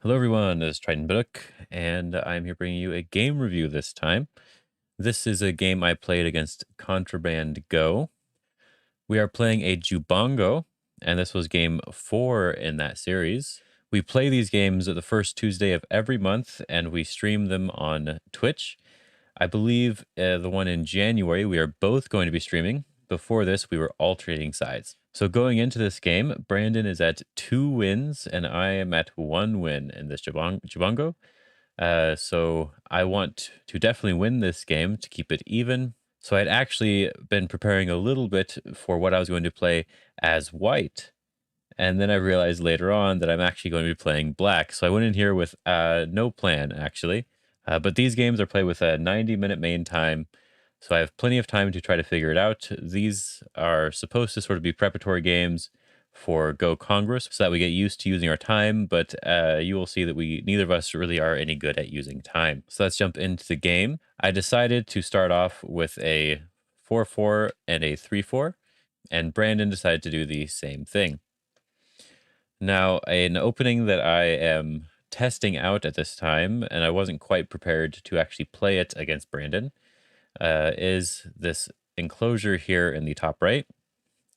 Hello everyone, this is TritonBaduk, and I'm here bringing you a game review this time. This is a game I played against Contraband Go. We are playing a Jubango, and this was game 4 in that series. We play these games the first Tuesday of every month, and we stream them on Twitch. I believe the one in January we are both going to be streaming. Before this, we were alternating sides. So going into this game, Brandon is at 2 wins, and I am at 1 win in this Jubango. So I want to definitely win this game to keep it even. So I'd actually been preparing a little bit for what I was going to play as white. And then I realized later on that I'm actually going to be playing black. So I went in here with no plan, actually. But these games are played with a 90-minute main time. So I have plenty of time to try to figure it out. These are supposed to sort of be preparatory games for Go Congress so that we get used to using our time. But you will see that neither of us really are any good at using time. So let's jump into the game. I decided to start off with a 4-4 and a 3-4. And Brandon decided to do the same thing. Now, an opening that I am testing out at this time, and I wasn't quite prepared to actually play it against Brandon, is this enclosure here in the top right.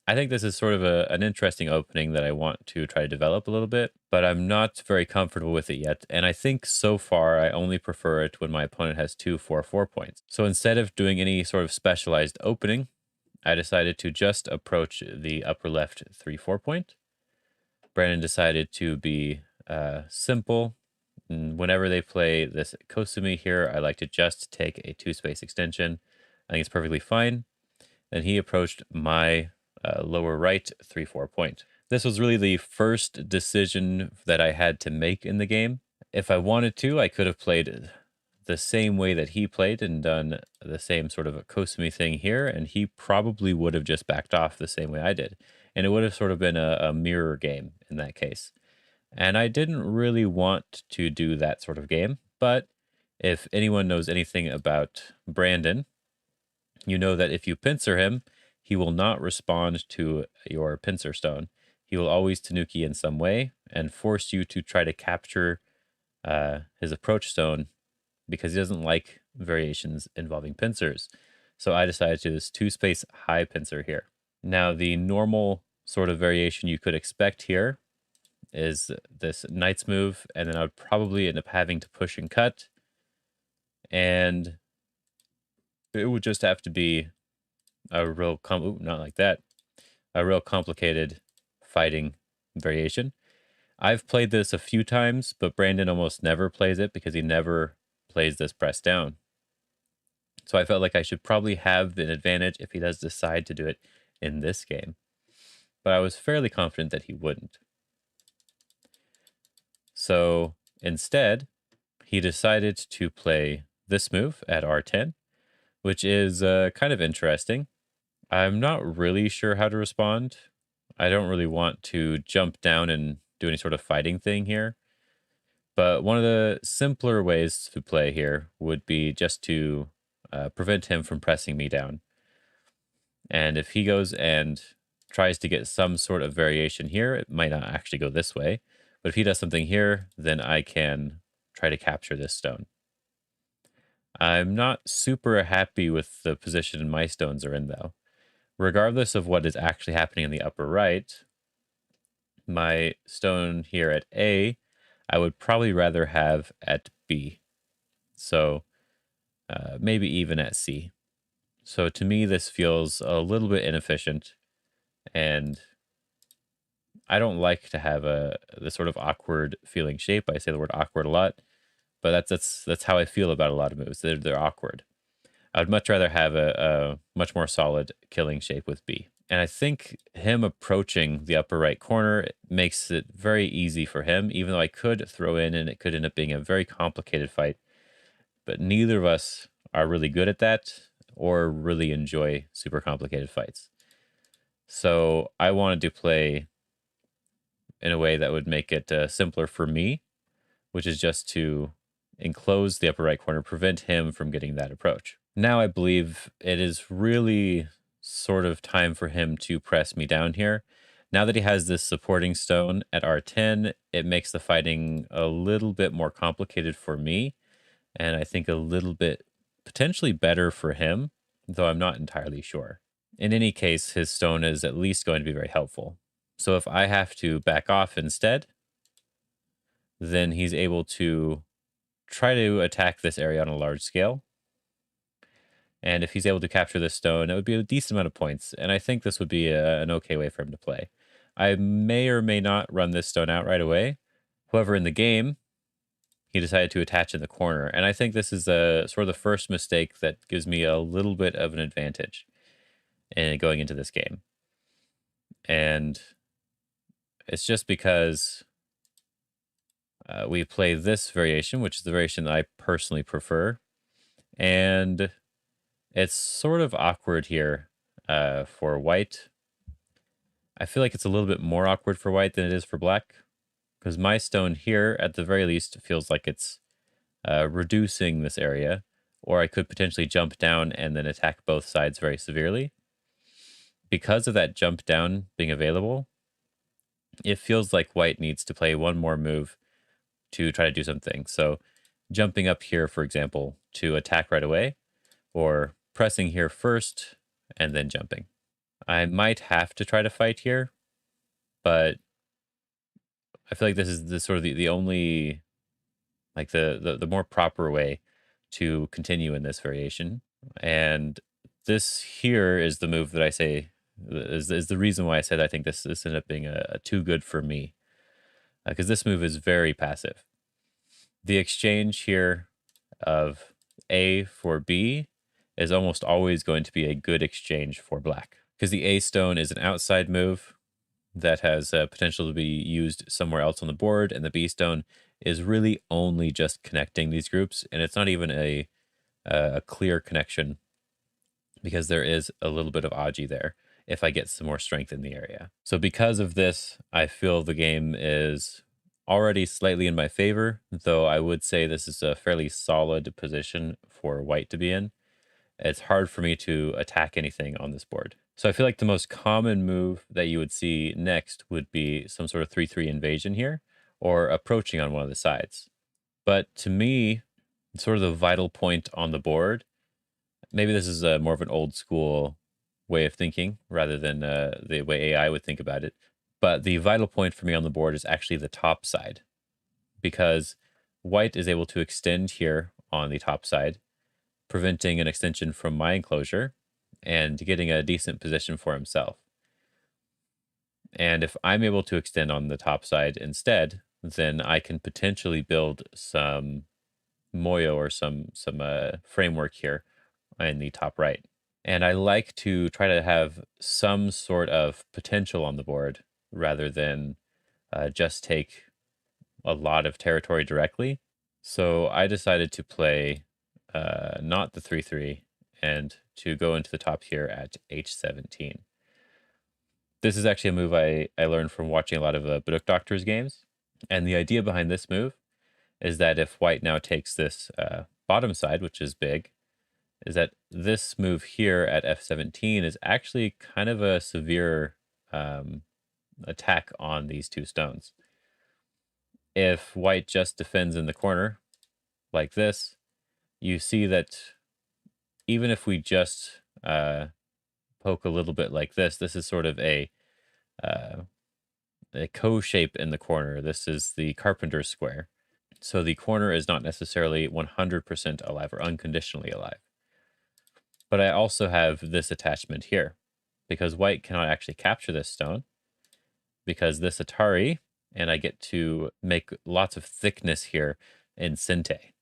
I think this is sort of an interesting opening that I want to try to develop a little bit, but I'm not very comfortable with it yet. And I think so far I only prefer it when my opponent has 2 4-4 points. So instead of doing any sort of specialized opening, I decided to just approach the upper left 3-4 point. Brandon decided to be simple. And whenever they play this Kosumi here, I like to just take a 2-space extension. I think it's perfectly fine. Then he approached my lower right 3-4 point. This was really the first decision that I had to make in the game. If I wanted to, I could have played the same way that he played and done the same sort of a Kosumi thing here, and he probably would have just backed off the same way I did. And it would have sort of been a mirror game in that case. And I didn't really want to do that sort of game, but if anyone knows anything about Brandon, you know that if you pincer him, he will not respond to your pincer stone. He will always Tanuki in some way and force you to try to capture his approach stone because he doesn't like variations involving pincers. So I decided to do this 2-space high pincer here. Now, the normal sort of variation you could expect here is this knight's move, and then I would probably end up having to push and cut, and it would just have to be a real not like that, a real complicated fighting variation. I've played this a few times, but Brandon almost never plays it because he never plays this press down. So I felt like I should probably have an advantage if he does decide to do it in this game. But I was fairly confident that he wouldn't. So instead, he decided to play this move at R10, which is kind of interesting. I'm not really sure how to respond. I don't really want to jump down and do any sort of fighting thing here. But one of the simpler ways to play here would be just to prevent him from pressing me down. And if he goes and tries to get some sort of variation here, it might not actually go this way. But if he does something here, then I can try to capture this stone. I'm not super happy with the position my stones are in, though. Regardless of what is actually happening in the upper right, my stone here at A, I would probably rather have at B. So maybe even at C. So to me, this feels a little bit inefficient, and I don't like to have this sort of awkward feeling shape. I say the word awkward a lot, but that's how I feel about a lot of moves. They're awkward. I would much rather have a much more solid killing shape with B. And I think him approaching the upper right corner makes it very easy for him, even though I could throw in and it could end up being a very complicated fight. But neither of us are really good at that or really enjoy super complicated fights. So I wanted to play in a way that would make it simpler for me, which is just to enclose the upper right corner, prevent him from getting that approach. Now I believe it is really sort of time for him to press me down here. Now that he has this supporting stone at R10, it makes the fighting a little bit more complicated for me, and I think a little bit potentially better for him, though I'm not entirely sure. In any case, his stone is at least going to be very helpful. So if I have to back off instead, then he's able to try to attack this area on a large scale. And if he's able to capture this stone, it would be a decent amount of points. And I think this would be an okay way for him to play. I may or may not run this stone out right away. However, in the game, he decided to attach in the corner. And I think this is sort of the first mistake that gives me a little bit of an advantage in going into this game. And it's just because we play this variation, which is the variation that I personally prefer. And it's sort of awkward here for white. I feel like it's a little bit more awkward for white than it is for black, because my stone here, at the very least, feels like it's reducing this area, or I could potentially jump down and then attack both sides very severely. Because of that jump down being available, it feels like white needs to play one more move to try to do something. So jumping up here, for example, to attack right away, or pressing here first and then jumping. I might have to try to fight here, but I feel like this is the sort of the only, like the more proper way to continue in this variation. And this here is the move that I say is the reason why I said I think this ended up being a too good for me, because this move is very passive. The exchange here of A for B is almost always going to be a good exchange for black, because the A stone is an outside move that has potential to be used somewhere else on the board, and the B stone is really only just connecting these groups, and it's not even a clear connection, because there is a little bit of Aji there if I get some more strength in the area. So because of this, I feel the game is already slightly in my favor, though I would say this is a fairly solid position for white to be in. It's hard for me to attack anything on this board. So I feel like the most common move that you would see next would be some sort of 3-3 invasion here, or approaching on one of the sides. But to me, sort of the vital point on the board, maybe this is more of an old school way of thinking rather than the way AI would think about it, but the vital point for me on the board is actually the top side, because white is able to extend here on the top side, preventing an extension from my enclosure and getting a decent position for himself. And if I'm able to extend on the top side instead, then I can potentially build some moyo or some framework here in the top right. And I like to try to have some sort of potential on the board rather than just take a lot of territory directly. So I decided to play not the 3-3 and to go into the top here at h17. This is actually a move I learned from watching a lot of Baduk Doctor's games. And the idea behind this move is that if white now takes this bottom side, which is big, is that this move here at f17 is actually kind of a severe attack on these two stones. If white just defends in the corner like this, you see that even if we just poke a little bit like this is sort of a co-shape in the corner. This is the carpenter's square. So the corner is not necessarily 100% alive or unconditionally alive. But I also have this attachment here, because white cannot actually capture this stone, because this Atari, and I get to make lots of thickness here in Sente.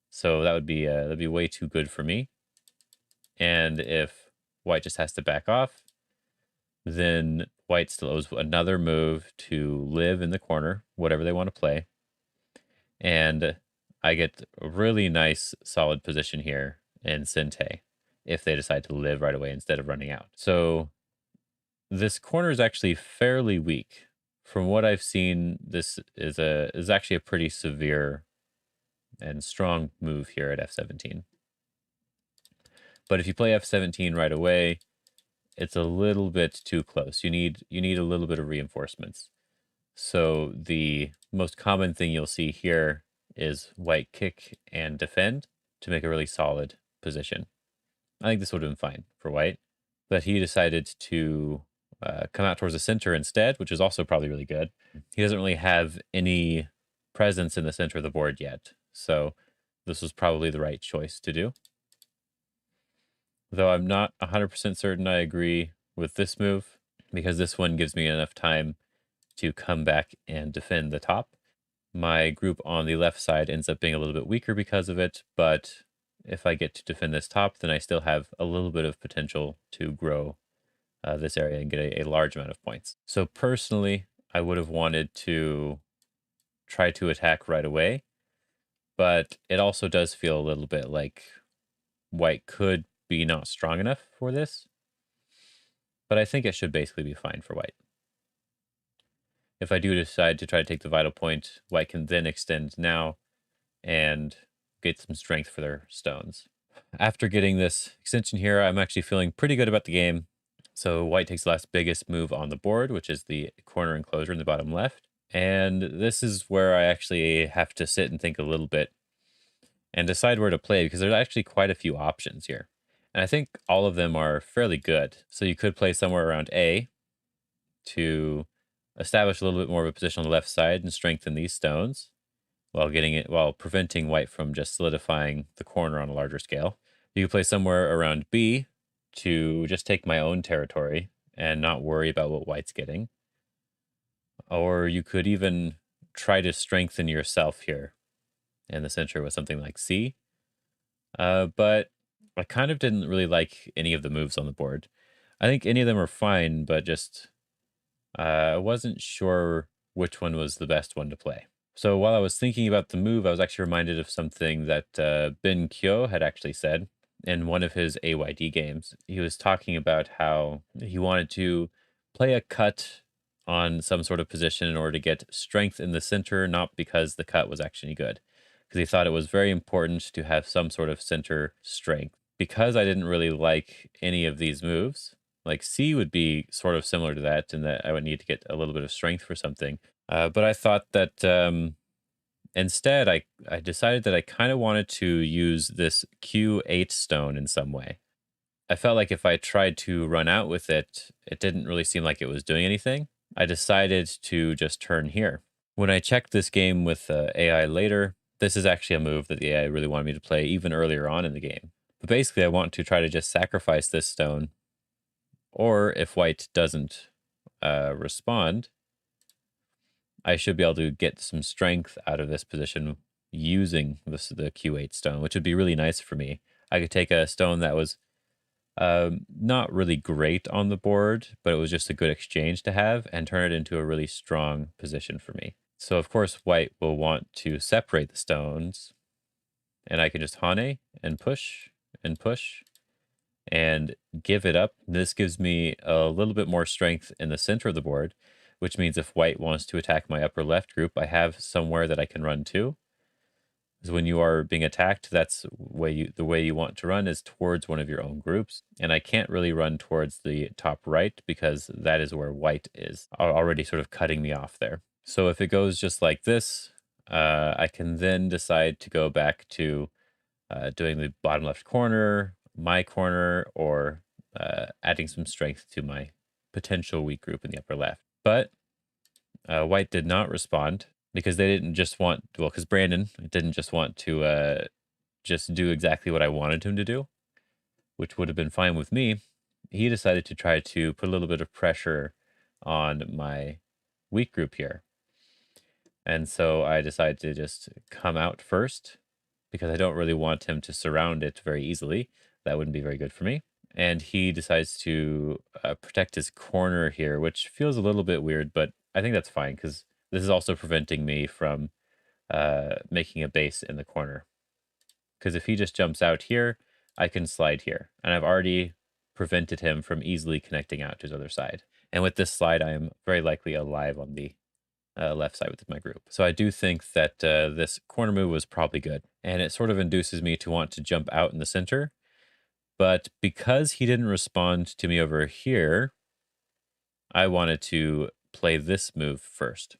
So that would be that'd be way too good for me. And if white just has to back off, then white still owes another move to live in the corner, whatever they want to play. And I get a really nice solid position here in Sente if they decide to live right away instead of running out. So this corner is actually fairly weak. From what I've seen, this is actually a pretty severe and strong move here at f17. But if you play f17 right away it's a little bit too close. You need a little bit of reinforcements. So the most common thing you'll see here is white kick and defend to make a really solid position. I think this would have been fine for white, but he decided to come out towards the center instead, which is also probably really good. He doesn't really have any presence in the center of the board yet, so this was probably the right choice to do. Though I'm not 100% certain I agree with this move, because this one gives me enough time to come back and defend the top. My group on the left side ends up being a little bit weaker because of it, but if I get to defend this top, then I still have a little bit of potential to grow this area and get a large amount of points. So personally, I would have wanted to try to attack right away, but it also does feel a little bit like white could be not strong enough for this, but I think it should basically be fine for white. If I do decide to try to take the vital point, white can then extend now and get some strength for their stones. After getting this extension here, I'm actually feeling pretty good about the game. So white takes the last biggest move on the board, which is the corner enclosure in the bottom left. And this is where I actually have to sit and think a little bit and decide where to play, because there's actually quite a few options here. And I think all of them are fairly good. So you could play somewhere around A to establish a little bit more of a position on the left side and strengthen these stones while preventing white from just solidifying the corner on a larger scale. You could play somewhere around B to just take my own territory and not worry about what white's getting. Or you could even try to strengthen yourself here in the center with something like C. But I kind of didn't really like any of the moves on the board. I think any of them are fine, but just I wasn't sure which one was the best one to play. So while I was thinking about the move, I was actually reminded of something that Ben Kyo had actually said in one of his AYD games. He was talking about how he wanted to play a cut on some sort of position in order to get strength in the center, not because the cut was actually good, because he thought it was very important to have some sort of center strength. Because I didn't really like any of these moves, like C would be sort of similar to that in that I would need to get a little bit of strength for something. But I thought that instead, I decided that I kind of wanted to use this Q8 stone in some way. I felt like if I tried to run out with it, it didn't really seem like it was doing anything. I decided to just turn here. When I checked this game with AI later, this is actually a move that the AI really wanted me to play even earlier on in the game. But basically, I want to try to just sacrifice this stone, or if white doesn't respond, I should be able to get some strength out of this position using the Q8 stone, which would be really nice for me. I could take a stone that was not really great on the board, but it was just a good exchange to have, and turn it into a really strong position for me. So of course white will want to separate the stones, and I can just hane and push and give it up. This gives me a little bit more strength in the center of the board, which means if white wants to attack my upper left group, I have somewhere that I can run to. Because when you are being attacked, that's the way you want to run is towards one of your own groups. And I can't really run towards the top right because that is where white is already sort of cutting me off there. So if it goes just like this, I can then decide to go back to doing the bottom left corner, my corner, or adding some strength to my potential weak group in the upper left. But white did not respond because they didn't just want, well, because Brandon didn't just want to just do exactly what I wanted him to do, which would have been fine with me. He decided to try to put a little bit of pressure on my weak group here. And so I decided to just come out first because I don't really want him to surround it very easily. That wouldn't be very good for me. And he decides to protect his corner here, which feels a little bit weird, but I think that's fine because this is also preventing me from making a base in the corner. Because if he just jumps out here, I can slide here. And I've already prevented him from easily connecting out to his other side. And with this slide, I am very likely alive on the left side with my group. So I do think that this corner move was probably good. And it sort of induces me to want to jump out in the center. But because he didn't respond to me over here, I wanted to play this move first.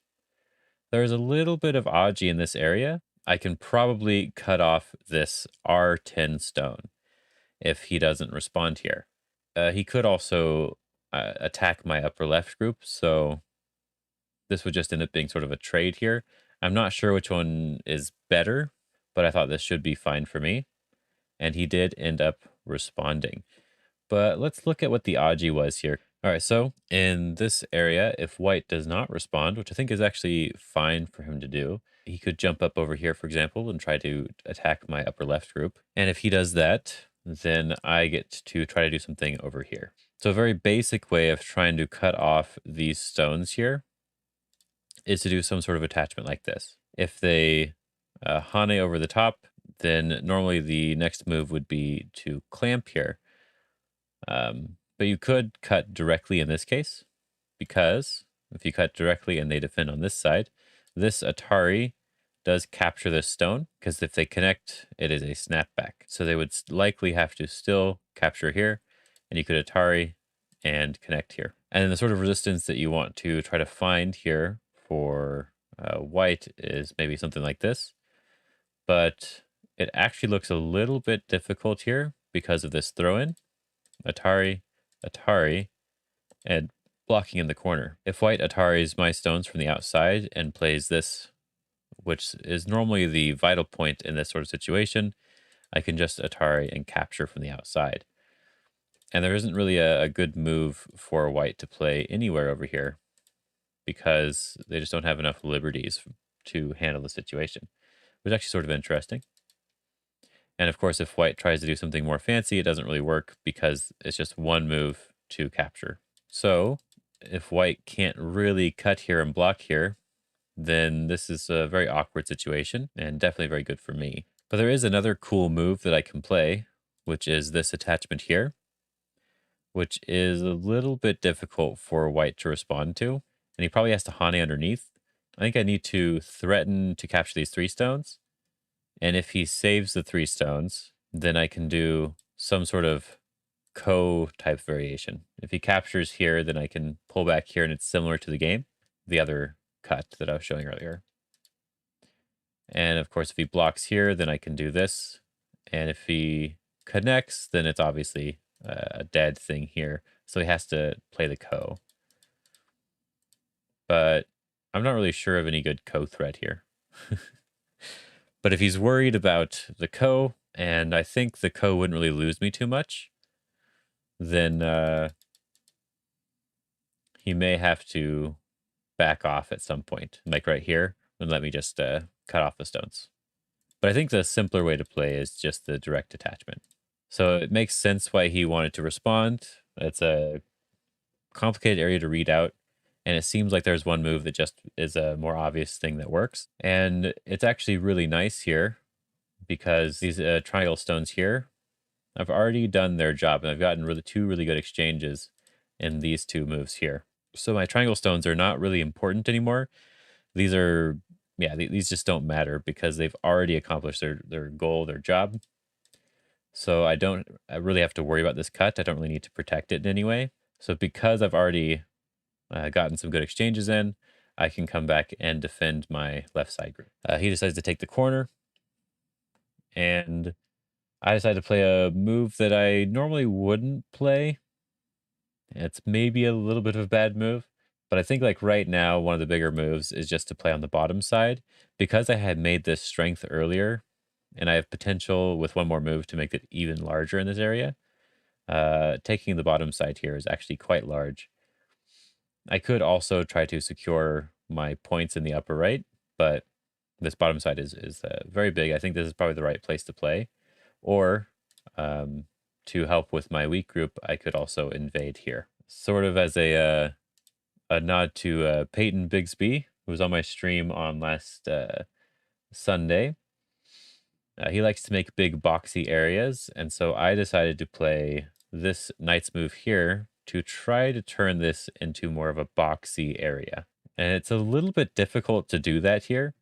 There's a little bit of Aji in this area. I can probably cut off this R10 stone if he doesn't respond here. He could also attack my upper left group, so this would just end up being sort of a trade here. I'm not sure which one is better, but I thought this should be fine for me. And he did end up responding. But let's look at what the Aji was here. All right, so in this area, if white does not respond, which I think is actually fine for him to do, he could jump up over here, for example, and try to attack my upper left group. And if he does that, then I get to try to do something over here. So a very basic way of trying to cut off these stones here is to do some sort of attachment like this. If they Hane over the top, then normally the next move would be to clamp here. But you could cut directly in this case, because if you cut directly and they defend on this side, this Atari does capture this stone, because if they connect, it is a snapback. So they would likely have to still capture here, and you could Atari and connect here. And then the sort of resistance that you want to try to find here for white is maybe something like this. But it actually looks a little bit difficult here because of this throw-in. Atari, Atari, and blocking in the corner. If white Ataris my stones from the outside and plays this, which is normally the vital point in this sort of situation, I can just Atari and capture from the outside. And there isn't really a good move for white to play anywhere over here because they just don't have enough liberties to handle the situation, which is actually sort of interesting. And of course, if white tries to do something more fancy, it doesn't really work because it's just one move to capture. So if white can't really cut here and block here, then this is a very awkward situation and definitely very good for me. But there is another cool move that I can play, which is this attachment here, which is a little bit difficult for white to respond to. And he probably has to Hane underneath. I think I need to threaten to capture these 3 stones. And if he saves the 3 stones, then I can do some sort of type variation. If he captures here, then I can pull back here and it's similar to the game, the other cut that I was showing earlier. And of course, if he blocks here, then I can do this. And if he connects, then it's obviously a dead thing here. So he has to play the ko. But I'm not really sure of any good ko threat here. But if he's worried about the ko, and I think the ko wouldn't really lose me too much, then he may have to back off at some point, like right here, and let me just cut off the stones. But I think the simpler way to play is just the direct attachment. So it makes sense why he wanted to respond. It's a complicated area to read out, and it seems like there's one move that just is a more obvious thing that works. And it's actually really nice here because these triangle stones here, I've already done their job, and I've gotten 2 really good exchanges in these 2 moves here. So my triangle stones are not really important anymore. These are, yeah, these just don't matter because they've already accomplished their goal, their job. So I really have to worry about this cut. I don't really need to protect it in any way. So because I've already gotten some good exchanges in, I can come back and defend my left side group. He decides to take the corner, and I decided to play a move that I normally wouldn't play. It's maybe a little bit of a bad move, but I think like right now, one of the bigger moves is just to play on the bottom side. Because I had made this strength earlier, and I have potential with one more move to make it even larger in this area, taking the bottom side here is actually quite large. I could also try to secure my points in the upper right, but this bottom side is very big. I think this is probably the right place to play. Or to help with my weak group, I could also invade here. Sort of as a nod to Peyton Bigsby, who was on my stream on last Sunday. He likes to make big boxy areas, and so I decided to play this knight's move here to try to turn this into more of a boxy area. And it's a little bit difficult to do that here.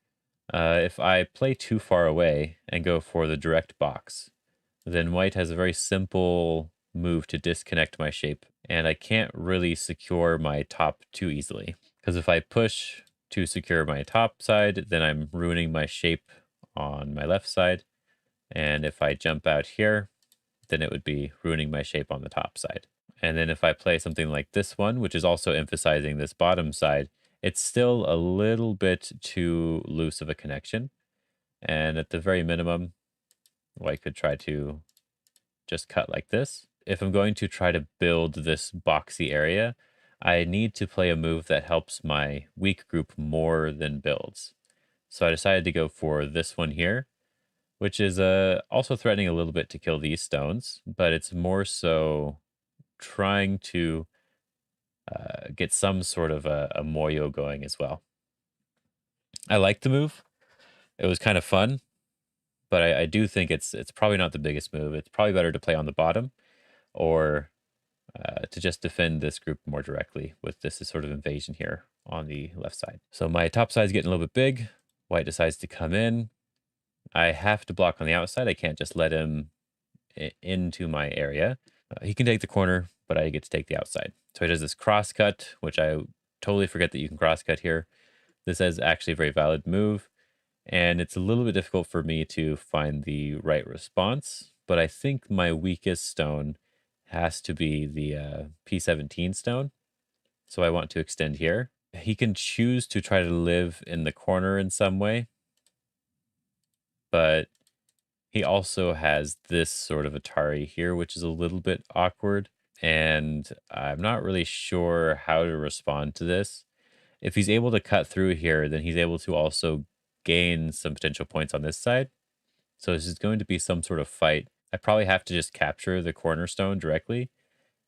If I play too far away and go for the direct box, then white has a very simple move to disconnect my shape, and I can't really secure my top too easily. Because if I push to secure my top side, then I'm ruining my shape on my left side. And if I jump out here, then it would be ruining my shape on the top side. And then if I play something like this one, which is also emphasizing this bottom side, it's still a little bit too loose of a connection. And at the very minimum, white could try to just cut like this. If I'm going to try to build this boxy area, I need to play a move that helps my weak group more than builds. So I decided to go for this one here, which is also threatening a little bit to kill these stones, but it's more so trying to get some sort of a moyo going as well. I like the move. It was kind of fun, but I do think it's probably not the biggest move. It's probably better to play on the bottom or to just defend this group more directly with this sort of invasion here on the left side. So my top side is getting a little bit big. White decides to come in. I have to block on the outside. I can't just let him into my area. He can take the corner, but I get to take the outside. So he does this cross cut, which I totally forget that you can cross cut here. This is actually a very valid move, and it's a little bit difficult for me to find the right response, but I think my weakest stone has to be the P17 stone. So I want to extend here. He can choose to try to live in the corner in some way, but he also has this sort of Atari here, which is a little bit awkward, and I'm not really sure how to respond to this. If he's able to cut through here, then he's able to also gain some potential points on this side. So this is going to be some sort of fight. I probably have to just capture the cornerstone directly,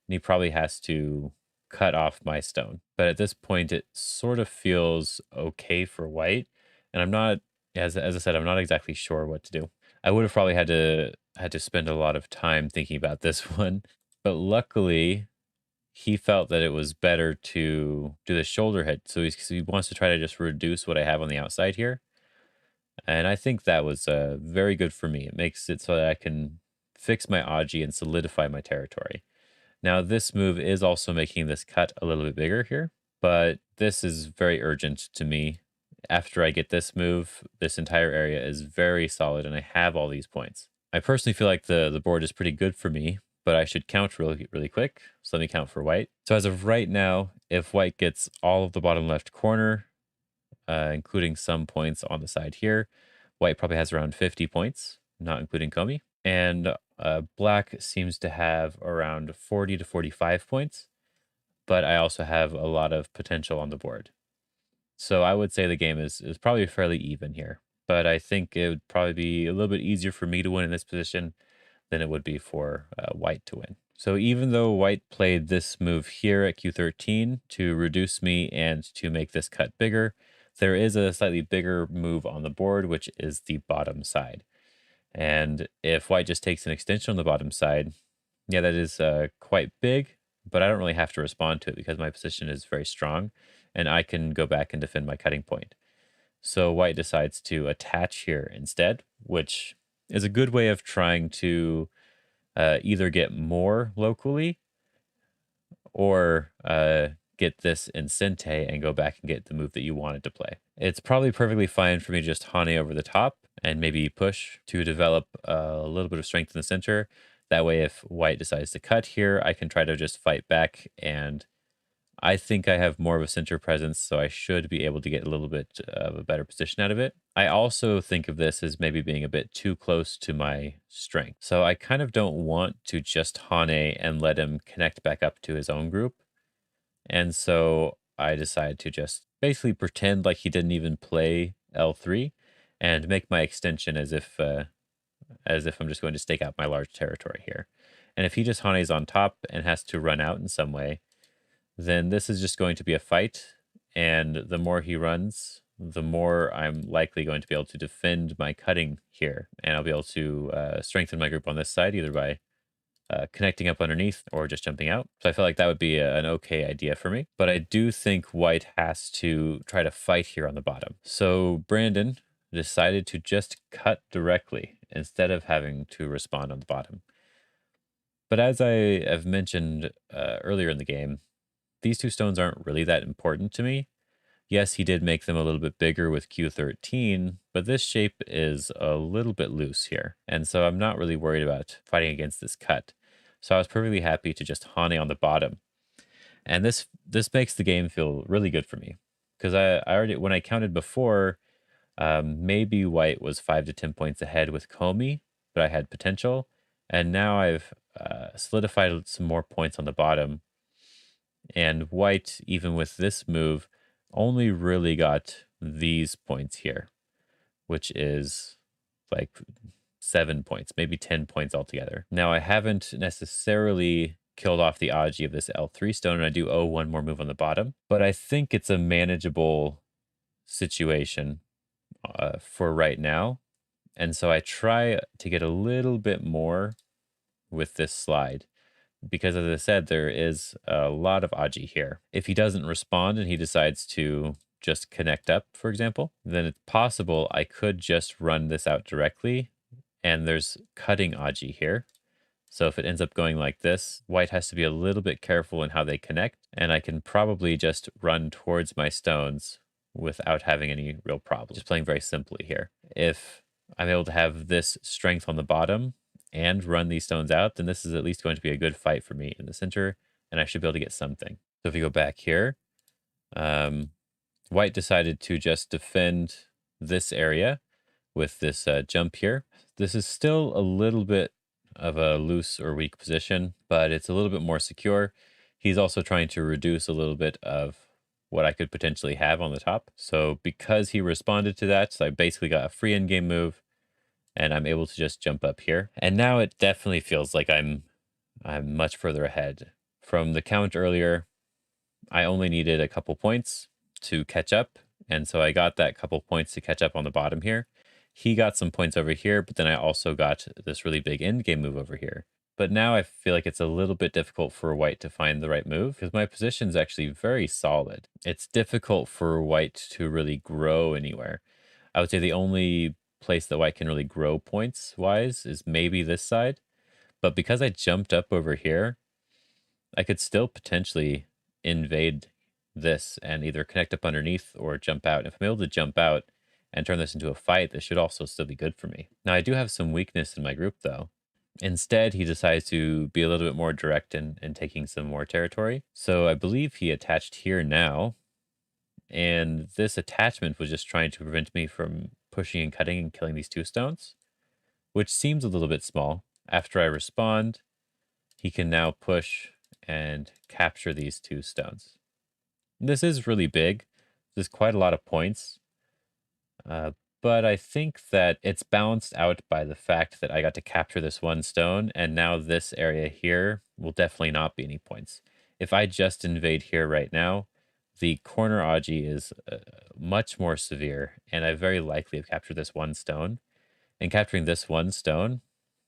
and he probably has to cut off my stone. But at this point, it sort of feels okay for white, and I'm not, as I said, I'm not exactly sure what to do. I would have probably had to spend a lot of time thinking about this one, but luckily he felt that it was better to do the shoulder hit. So he wants to try to just reduce what I have on the outside here. And I think that was very good for me. It makes it so that I can fix my Aji and solidify my territory. Now, this move is also making this cut a little bit bigger here, but this is very urgent to me. After I get this move, this entire area is very solid and I have all these points. I personally feel like the board is pretty good for me, but I should count really quick. So let me count for white. So as of right now, if white gets all of the bottom left corner, including some points on the side here, white probably has around 50 points, not including Komi. And black seems to have around 40 to 45 points, but I also have a lot of potential on the board. So I would say the game is probably fairly even here, but I think it would probably be a little bit easier for me to win in this position than it would be for white to win. So even though white played this move here at Q13 to reduce me and to make this cut bigger, there is a slightly bigger move on the board, which is the bottom side. And if white just takes an extension on the bottom side, yeah, that is quite big, but I don't really have to respond to it because my position is very strong and I can go back and defend my cutting point. So white decides to attach here instead, which is a good way of trying to either get more locally or get this in Sente and go back and get the move that you wanted to play. It's probably perfectly fine for me to just Hane over the top and maybe push to develop a little bit of strength in the center. That way, if white decides to cut here, I can try to just fight back, and I think I have more of a center presence, so I should be able to get a little bit of a better position out of it. I also think of this as maybe being a bit too close to my strength. So I kind of don't want to just Hane and let him connect back up to his own group. And so I decided to just basically pretend like he didn't even play L3 and make my extension as if I'm just going to stake out my large territory here. And if he just Hane's on top and has to run out in some way, then this is just going to be a fight. And the more he runs, the more I'm likely going to be able to defend my cutting here. And I'll be able to strengthen my group on this side, either by connecting up underneath or just jumping out. So I feel like that would be an okay idea for me. But I do think white has to try to fight here on the bottom. So Brandon decided to just cut directly. instead of having to respond on the bottom. But as I have mentioned earlier in the game, these two stones aren't really that important to me. Yes, he did make them a little bit bigger with Q13, but this shape is a little bit loose here. And so I'm not really worried about fighting against this cut. So I was perfectly happy to just Hane on the bottom. And this makes the game feel really good for me. Because I already, when I counted before, maybe white was 5 to 10 points ahead with Comey, but I had potential. And now I've solidified some more points on the bottom. And white, even with this move, only really got these points here, which is like 7 points, maybe 10 points altogether. Now, I haven't necessarily killed off the Aji of this L3 stone, and I do owe one more move on the bottom, but I think it's a manageable situation for right now. And so I try to get a little bit more with this slide because, as I said, there is a lot of Aji here. If he doesn't respond and he decides to just connect up, for example, then it's possible I could just run this out directly, and there's cutting Aji here. So if it ends up going like this, white has to be a little bit careful in how they connect, and I can probably just run towards my stones without having any real problem. Just playing very simply here. If I'm able to have this strength on the bottom and run these stones out, then this is at least going to be a good fight for me in the center, and I should be able to get something. So if you go back here, white decided to just defend this area with this jump here. This is still a little bit of a loose or weak position, but it's a little bit more secure. He's also trying to reduce a little bit of what I could potentially have on the top. So because he responded to that, so I basically got a free endgame move, and I'm able to just jump up here. And now it definitely feels like I'm much further ahead. From the count earlier, I only needed a couple points to catch up, and so I got that couple points to catch up on the bottom here. He got some points over here, but then I also got this really big endgame move over here. But now I feel like it's a little bit difficult for white to find the right move because my position is actually very solid. It's difficult for white to really grow anywhere. I would say the only place that white can really grow points wise is maybe this side. But because I jumped up over here, I could still potentially invade this and either connect up underneath or jump out. If I'm able to jump out and turn this into a fight, this should also still be good for me. Now, I do have some weakness in my group, though. Instead, he decides to be a little bit more direct in taking some more territory. So I believe he attached here now. And this attachment was just trying to prevent me from pushing and cutting and killing these two stones, which seems a little bit small. After I respond, he can now push and capture these two stones. This is really big. There's quite a lot of points. But I think that it's balanced out by the fact that I got to capture this one stone, and now this area here will definitely not be any points. If I just invade here right now, the corner Aji is much more severe, and I very likely have captured this one stone. And capturing this one stone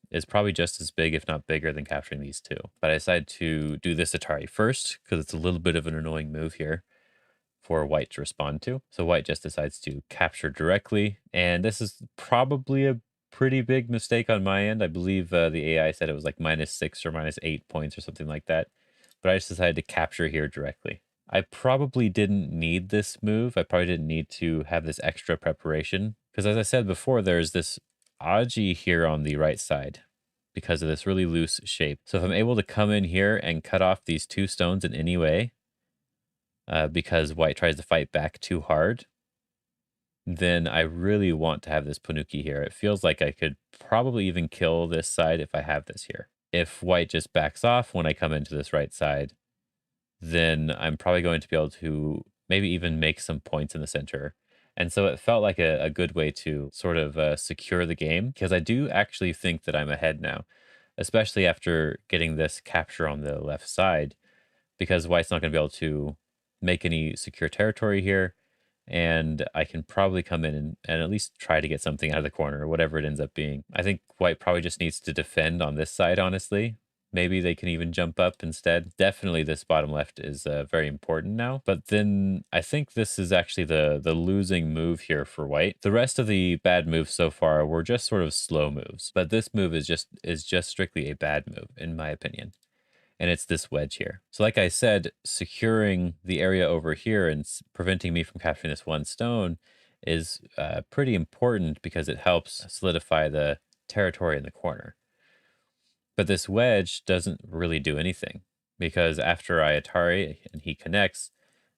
is probably just as big, if not bigger, than capturing these two. But I decided to do this Atari first, because it's a little bit of an annoying move here for white to respond to. So white just decides to capture directly. And this is probably a pretty big mistake on my end. I believe the AI said it was like -6 or -8 points or something like that. But I just decided to capture here directly. I probably didn't need this move. I probably didn't need to have this extra preparation. Because as I said before, there's this Aji here on the right side because of this really loose shape. So if I'm able to come in here and cut off these two stones in any way, because white tries to fight back too hard, then I really want to have this Panuki here. It feels like I could probably even kill this side if I have this here. If white just backs off when I come into this right side, then I'm probably going to be able to maybe even make some points in the center. And so it felt like a good way to sort of secure the game, because I do actually think that I'm ahead now, especially after getting this capture on the left side, because white's not going to be able to make any secure territory here. And I can probably come in and at least try to get something out of the corner, or whatever it ends up being. I think white probably just needs to defend on this side, honestly, Maybe they can even jump up instead. Definitely this bottom left is very important now. But then I think this is actually the losing move here for white. The rest of the bad moves so far were just sort of slow moves. But this move is just strictly a bad move, in my opinion. And it's this wedge here. So like I said, securing the area over here and preventing me from capturing this one stone is pretty important because it helps solidify the territory in the corner. But this wedge doesn't really do anything because after I Atari and he connects,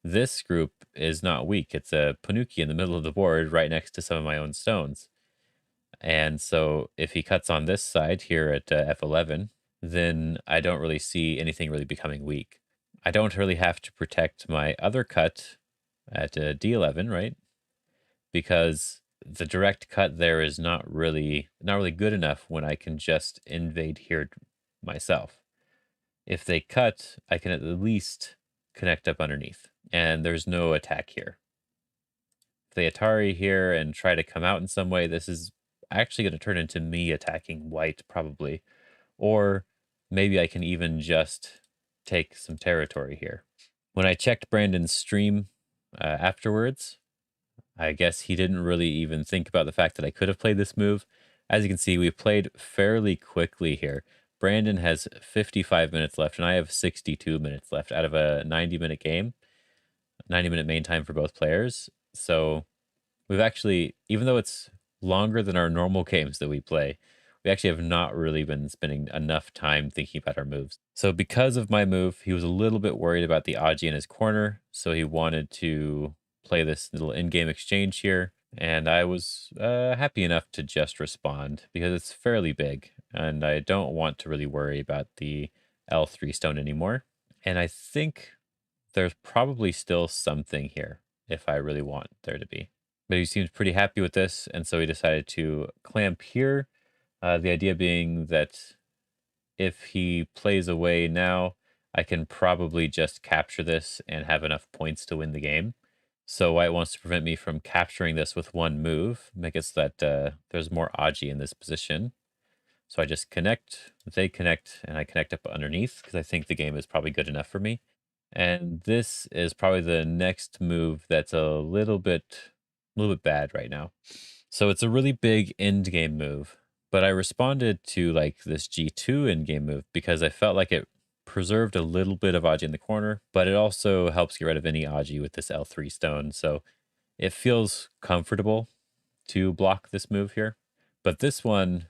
this group is not weak. It's a Panuki in the middle of the board right next to some of my own stones. And so if he cuts on this side here at F11, then I don't really see anything really becoming weak. I don't really have to protect my other cut at D11, right? Because the direct cut there is not really good enough when I can just invade here myself. If they cut, I can at least connect up underneath, and there's no attack here. If they Atari here and try to come out in some way, this is actually going to turn into me attacking white, probably. Or maybe I can even just take some territory here. When I checked Brandon's stream afterwards, I guess he didn't really even think about the fact that I could have played this move. As you can see, we played fairly quickly here. Brandon has 55 minutes left, and I have 62 minutes left out of a 90-minute game, 90-minute main time for both players. So we've actually, even though it's longer than our normal games that we play, we actually have not really been spending enough time thinking about our moves. So because of my move, he was a little bit worried about the Aji in his corner, so he wanted to play this little in-game exchange here, and I was happy enough to just respond because it's fairly big, and I don't want to really worry about the L3 stone anymore. And I think there's probably still something here if I really want there to be. But he seems pretty happy with this, and so he decided to clamp here. The idea being that if he plays away now, I can probably just capture this and have enough points to win the game. So white wants to prevent me from capturing this with one move, make it so that there's more Aji in this position. So I just connect, they connect, and I connect up underneath because I think the game is probably good enough for me. And this is probably the next move that's a little bit bad right now. So it's a really big end game move, but I responded to like this G2 end game move because I felt like it preserved a little bit of Aji in the corner, but it also helps get rid of any Aji with this L3 stone. So it feels comfortable to block this move here. But this one,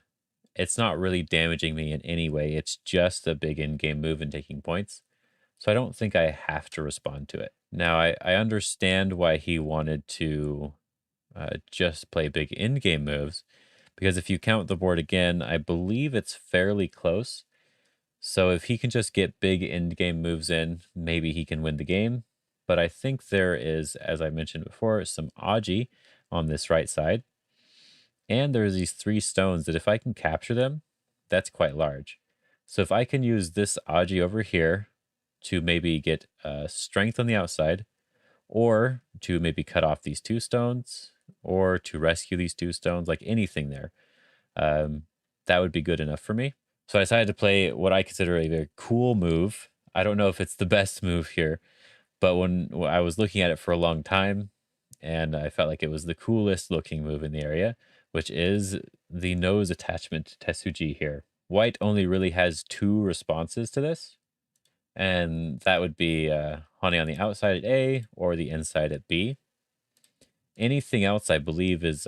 it's not really damaging me in any way. It's just a big in-game move and taking points. So I don't think I have to respond to it. Now, I understand why he wanted to just play big in-game moves, because if you count the board again, I believe it's fairly close. So if he can just get big in-game moves in, maybe he can win the game. But I think there is, as I mentioned before, some Aji on this right side. And there's these 3 stones that if I can capture them, that's quite large. So if I can use this Aji over here to maybe get strength on the outside, or to maybe cut off these 2 stones, or to rescue these 2 stones, like anything there, that would be good enough for me. So I decided to play what I consider a very cool move. I don't know if it's the best move here, but when I was looking at it for a long time, and I felt like it was the coolest looking move in the area, which is the nose attachment Tesuji here. White only really has 2 responses to this, and that would be Honey on the outside at A or the inside at B. Anything else, I believe, is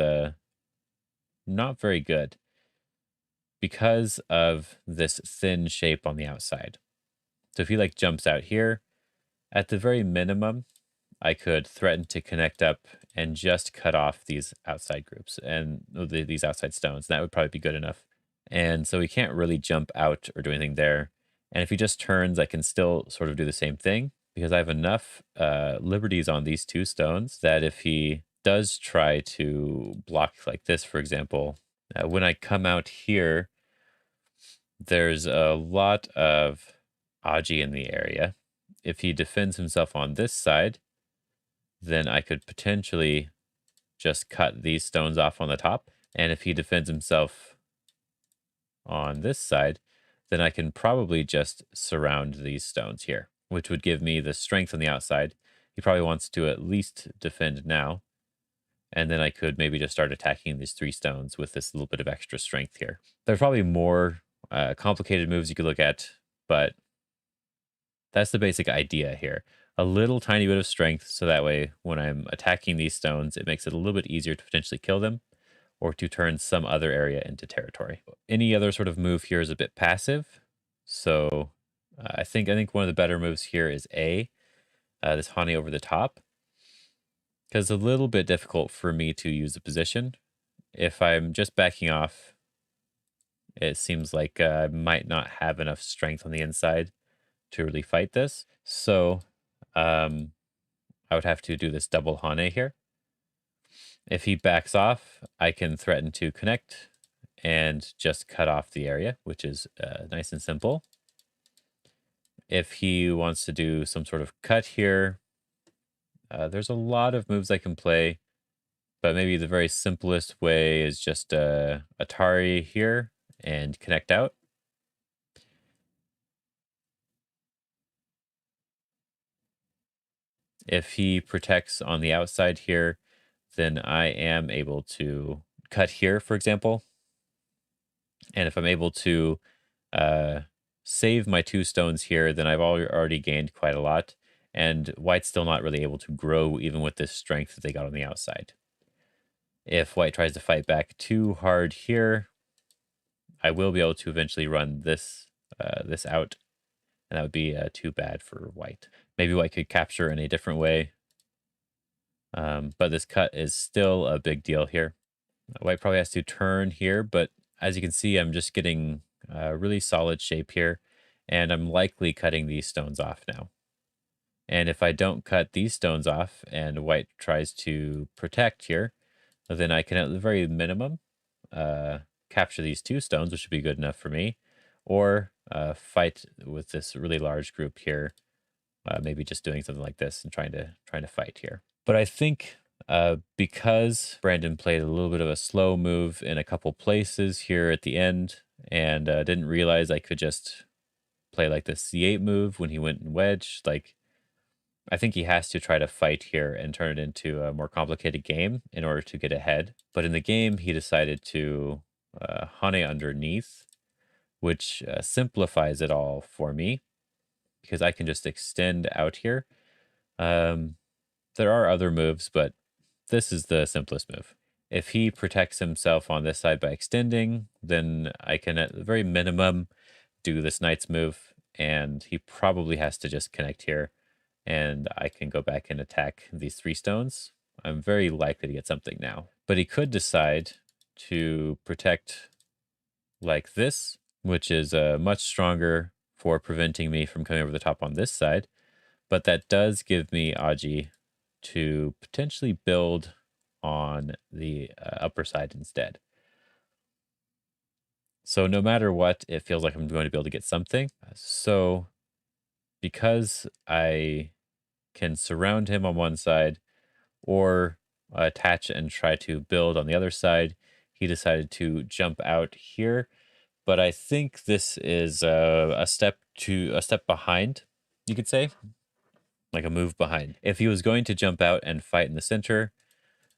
not very good because of this thin shape on the outside. So if he like jumps out here, at the very minimum, I could threaten to connect up and just cut off these outside groups and these outside stones. And that would probably be good enough. And so he can't really jump out or do anything there. And if he just turns, I can still sort of do the same thing because I have enough liberties on these 2 stones that if he does try to block like this, for example, when I come out here, there's a lot of Aji in the area. If he defends himself on this side, then I could potentially just cut these stones off on the top. And if he defends himself on this side, then I can probably just surround these stones here, which would give me the strength on the outside. He probably wants to at least defend now. And then I could maybe just start attacking these 3 stones with this little bit of extra strength here. There's probably more complicated moves you could look at, but that's the basic idea here. A little tiny bit of strength, so that way when I'm attacking these stones, it makes it a little bit easier to potentially kill them or to turn some other area into territory. Any other sort of move here is a bit passive. So I think one of the better moves here is A, this Hane over the top, because it's a little bit difficult for me to use the position. If I'm just backing off, it seems like I might not have enough strength on the inside to really fight this. So I would have to do this double Hane here. If he backs off, I can threaten to connect and just cut off the area, which is nice and simple. If he wants to do some sort of cut here, there's a lot of moves I can play, but maybe the very simplest way is just Atari here and connect out. If he protects on the outside here, then I am able to cut here, for example. And if I'm able to save my 2 stones here, then I've already gained quite a lot. And white's still not really able to grow even with this strength that they got on the outside. If white tries to fight back too hard here, I will be able to eventually run this this out, and that would be too bad for white. Maybe white could capture in a different way, but this cut is still a big deal here. White probably has to turn here, but as you can see, I'm just getting a really solid shape here, and I'm likely cutting these stones off now. And if I don't cut these stones off and white tries to protect here, then I can at the very minimum capture these 2 stones, which would be good enough for me, or fight with this really large group here, maybe just doing something like this and trying to fight here. But I think because Brandon played a little bit of a slow move in a couple places here at the end and didn't realize I could just play like the C8 move when he went in wedge, like I think he has to try to fight here and turn it into a more complicated game in order to get ahead. But in the game, he decided to Hane underneath, which simplifies it all for me because I can just extend out here. There are other moves, but this is the simplest move. If he protects himself on this side by extending, then I can at the very minimum do this knight's move, and he probably has to just connect here, and I can go back and attack these 3 stones. I'm very likely to get something now. But he could decide to protect like this, which is much stronger for preventing me from coming over the top on this side. But that does give me Aji to potentially build on the upper side instead. So no matter what, it feels like I'm going to be able to get something. So because I can surround him on one side or attach and try to build on the other side, he decided to jump out here. But I think this is a step behind, you could say, like a move behind. If he was going to jump out and fight in the center,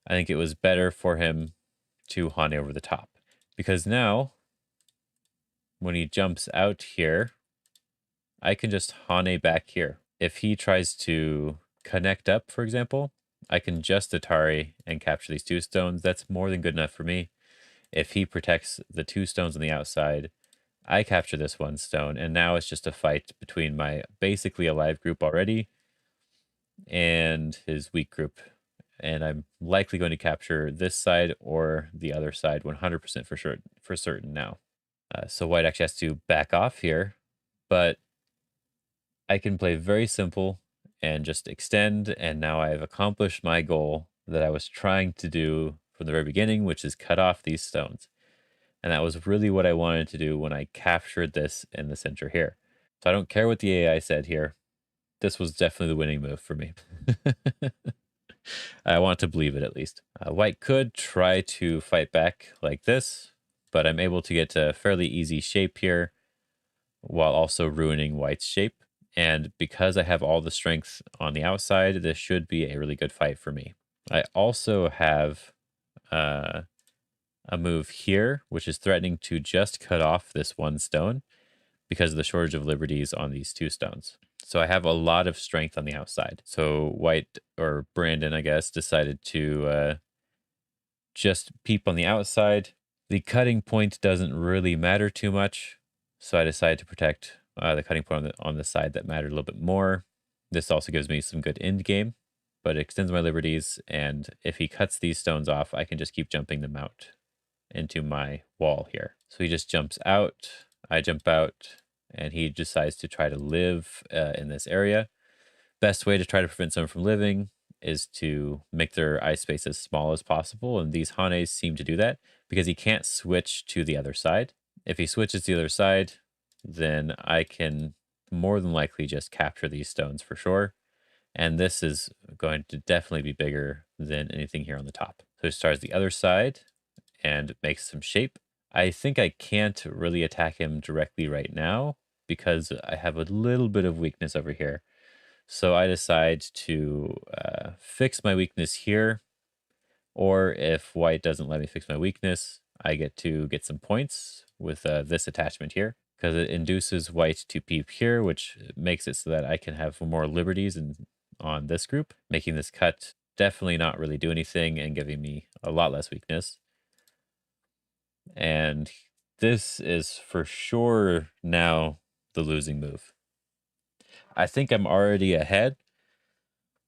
I think it was better for him to Hane over the top. Because now, when he jumps out here, I can just Hane back here. If he tries to connect up, for example, I can just Atari and capture these 2 stones. That's more than good enough for me. If he protects the 2 stones on the outside, I capture this 1 stone, and now it's just a fight between my basically alive group already and his weak group. And I'm likely going to capture this side or the other side 100% for certain now. So white actually has to back off here, but I can play very simple and just extend, and now I've accomplished my goal that I was trying to do from the very beginning, which is cut off these stones. And that was really what I wanted to do when I captured this in the center here. So I don't care what the AI said here. This was definitely the winning move for me. I want to believe it at least. White could try to fight back like this, but I'm able to get a fairly easy shape here. while also ruining white's shape. And because I have all the strength on the outside, this should be a really good fight for me. I also have a move here, which is threatening to just cut off this one stone because of the shortage of liberties on these two stones. So I have a lot of strength on the outside. So white, or Brandon, I guess, decided to just peep on the outside. The cutting point doesn't really matter too much, so I decided to protect the cutting point on the side that mattered a little bit more. This also gives me some good end game, but it extends my liberties, and if he cuts these stones off, I can just keep jumping them out into my wall here. So he just jumps out, I jump out, and he decides to try to live in this area. Best way to try to prevent someone from living is to make their eye space as small as possible, and these Hanes seem to do that because he can't switch to the other side. If he switches to the other side, then I can more than likely just capture these stones for sure, and this is going to definitely be bigger than anything here on the top. So he starts the other side and makes some shape. I think I can't really attack him directly right now because I have a little bit of weakness over here. So I decide to fix my weakness here, or if white doesn't let me fix my weakness, I get to get some points with this attachment here, because it induces white to peep here, which makes it so that I can have more liberties on this group, making this cut definitely not really do anything and giving me a lot less weakness. And this is for sure now the losing move. I think I'm already ahead,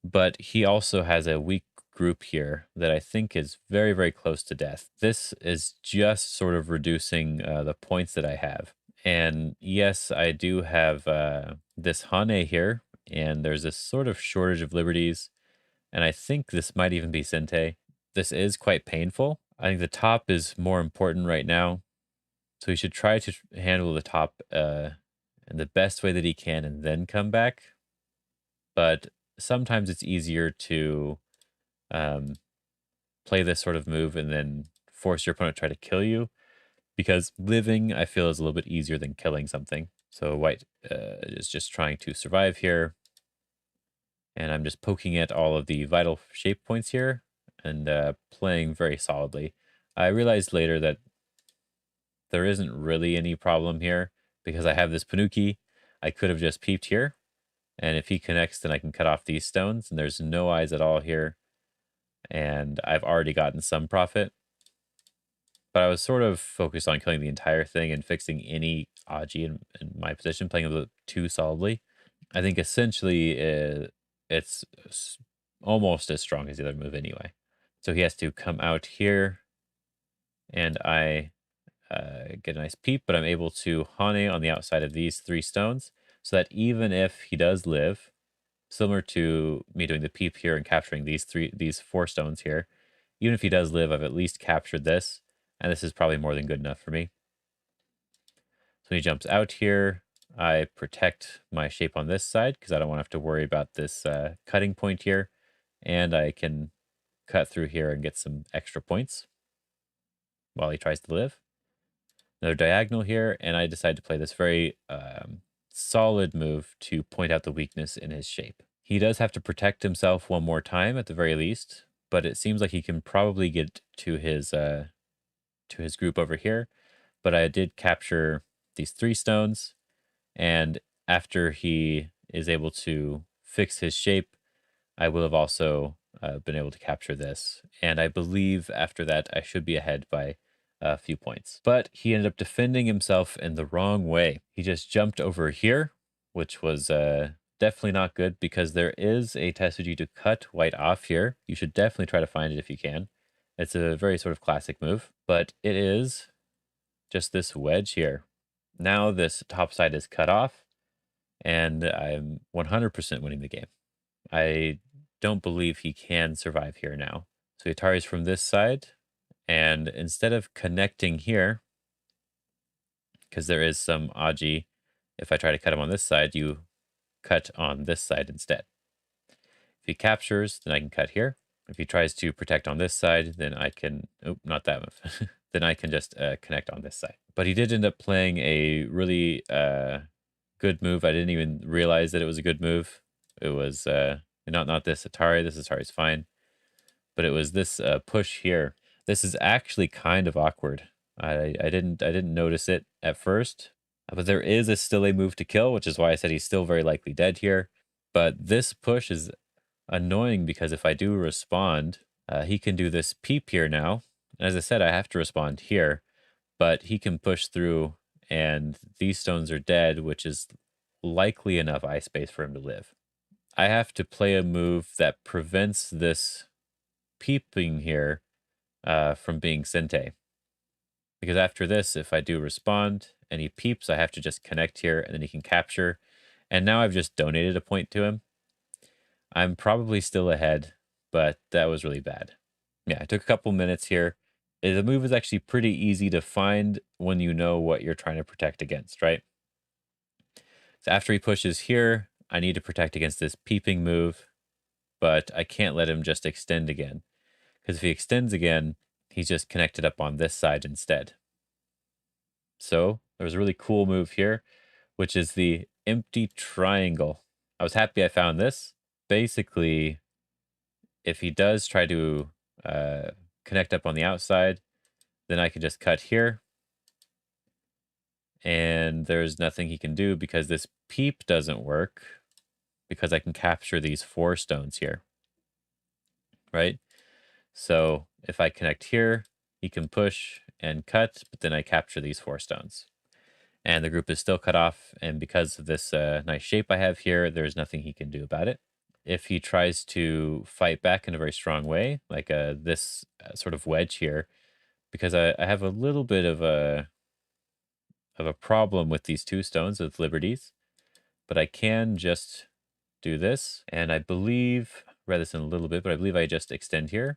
but he also has a weak group here that I think is very, very close to death. This is just sort of reducing the points that I have. And yes, I do have this Hane here, and there's this sort of shortage of liberties. And I think this might even be Sente. This is quite painful. I think the top is more important right now. So he should try to handle the top in the best way that he can and then come back. But sometimes it's easier to um, play this sort of move and then force your opponent to try to kill you, because living, I feel, is a little bit easier than killing something. So white is just trying to survive here, and I'm just poking at all of the vital shape points here and playing very solidly. I realized later that there isn't really any problem here because I have this Panuki. I could have just peeped here, and if he connects, then I can cut off these stones, and there's no eyes at all here, and I've already gotten some profit. But I was sort of focused on killing the entire thing and fixing any Aji in my position, playing a little too solidly. I think essentially it's almost as strong as the other move anyway. So he has to come out here, and I get a nice peep, but I'm able to Hane on the outside of these three stones, so that even if he does live, similar to me doing the peep here and capturing these four stones here, even if he does live, I've at least captured this, and this is probably more than good enough for me. So he jumps out here. I protect my shape on this side because I don't want to have to worry about this cutting point here, and I can cut through here and get some extra points while he tries to live. Another diagonal here, and I decide to play this very solid move to point out the weakness in his shape. He does have to protect himself one more time at the very least, but it seems like he can probably get to his group over here. But I did capture these three stones, and after he is able to fix his shape, I will have also been able to capture this. And I believe after that, I should be ahead by a few points. But he ended up defending himself in the wrong way. He just jumped over here, which was definitely not good, because there is a Tetsuji to cut white off here. You should definitely try to find it if you can. It's a very sort of classic move, but it is just this wedge here. Now this top side is cut off, and I'm 100% winning the game. I don't believe he can survive here now. So Atari's from this side, and instead of connecting here, because there is some Aji, if I try to cut him on this side, you cut on this side instead. If he captures, then I can cut here. If he tries to protect on this side, then I can, oh, not that move. Then I can just connect on this side. But he did end up playing a really good move. I didn't even realize that it was a good move. It was not this Atari. This Atari is fine, but it was this push here. This is actually kind of awkward. I didn't notice it at first, but there is still a move to kill, which is why I said he's still very likely dead here. But this push is annoying because if I do respond, he can do this peep here now. As I said, I have to respond here, but he can push through, and these stones are dead, which is likely enough ice space for him to live. I have to play a move that prevents this peeping here from being Sente. Because after this, if I do respond and he peeps, I have to just connect here and then he can capture. And now I've just donated a point to him. I'm probably still ahead, but that was really bad. Yeah, it took a couple minutes here. The move is actually pretty easy to find when you know what you're trying to protect against, right? So after he pushes here, I need to protect against this peeping move, but I can't let him just extend again. Because if he extends again, he's just connected up on this side instead. So there's a really cool move here, which is the empty triangle. I was happy I found this. Basically, if he does try to connect up on the outside, then I can just cut here. And there's nothing he can do because this peep doesn't work because I can capture these 4 stones here, right? So if I connect here, he can push and cut, but then I capture these 4 stones. And the group is still cut off, and because of this nice shape I have here, there's nothing he can do about it. If he tries to fight back in a very strong way, like this sort of wedge here, because I have a little bit of a problem with these 2 stones with liberties, but I can just do this, and I believe, read this in a little bit, but I believe I just extend here.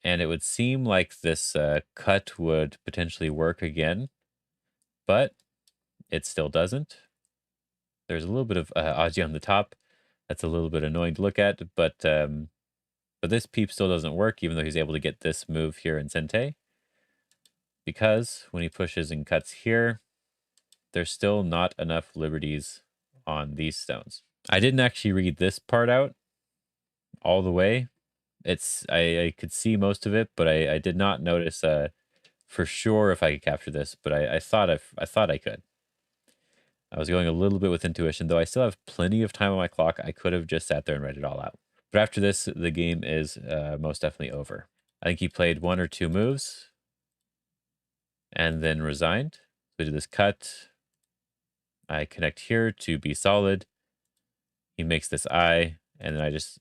And it would seem like this cut would potentially work again, but it still doesn't. There's a little bit of Aji on the top. That's a little bit annoying to look at, but this peep still doesn't work, even though he's able to get this move here in Sente. Because when he pushes and cuts here, there's still not enough liberties on these stones. I didn't actually read this part out all the way. I could see most of it, but I did not notice for sure if I could capture this. But I thought I could. I was going a little bit with intuition, though I still have plenty of time on my clock. I could have just sat there and read it all out. But after this, the game is most definitely over. I think he played 1 or 2 moves and then resigned. So we did this cut. I connect here to be solid. He makes this eye, and then I just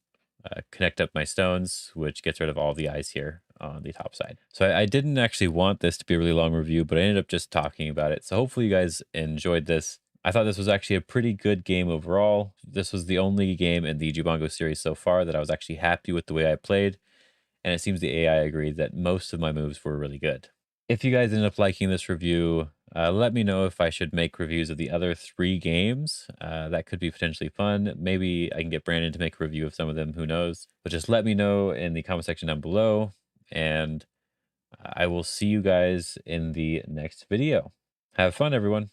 connect up my stones, which gets rid of all the eyes here on the top side. So I didn't actually want this to be a really long review, but I ended up just talking about it. So hopefully you guys enjoyed this. I thought this was actually a pretty good game overall. This was the only game in the Jubango series so far that I was actually happy with the way I played, and it seems the AI agreed that most of my moves were really good. If you guys end up liking this review, let me know if I should make reviews of the other 3 games. That could be potentially fun. Maybe I can get Brandon to make a review of some of them, who knows. But just let me know in the comment section down below, and I will see you guys in the next video. Have fun, everyone.